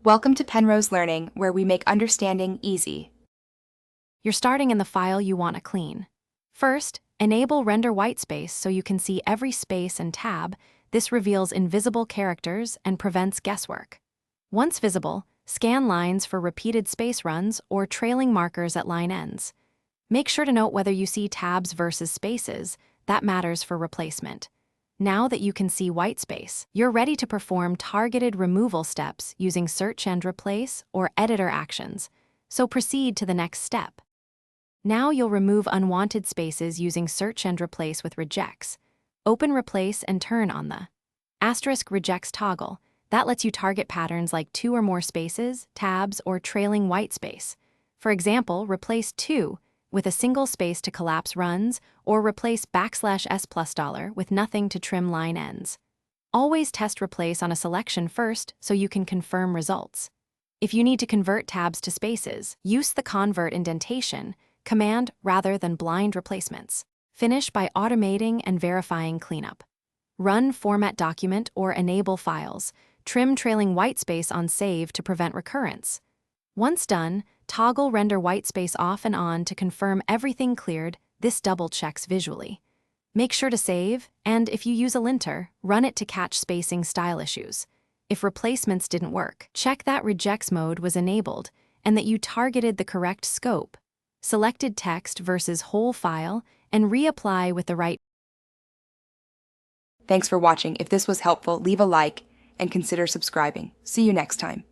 Welcome to Penrose Learning, where we make understanding easy. You're starting in the file you want to clean. First, enable Render Whitespace so you can see every space and tab. This reveals invisible characters and prevents guesswork. Once visible, scan lines for repeated space runs or trailing markers at line ends. Make sure to note whether you see tabs versus spaces. That matters for replacement. Now that you can see whitespace, you're ready to perform targeted removal steps using Search and Replace or Editor actions, so proceed to the next step. Now you'll remove unwanted spaces using Search and Replace with Rejects. Open Replace and turn on the * rejects toggle. That lets you target patterns like 2 or more spaces, tabs, or trailing whitespace. For example, replace 2 with a single space to collapse runs, or replace \s+$ with nothing to trim line ends. Always test replace on a selection first so you can confirm results. If you need to convert tabs to spaces, use the convert indentation command rather than blind replacements. Finish by automating and verifying cleanup. Run format document or enable files. Trim trailing whitespace on save to prevent recurrence. Once done, toggle Render Whitespace off and on to confirm everything cleared. This double checks visually. Make sure to save, and if you use a linter, run it to catch spacing style issues. If replacements didn't work, check that rejects mode was enabled and that you targeted the correct scope. Selected text versus whole file, and reapply with the right. Thanks for watching. If this was helpful, leave a like and consider subscribing. See you next time.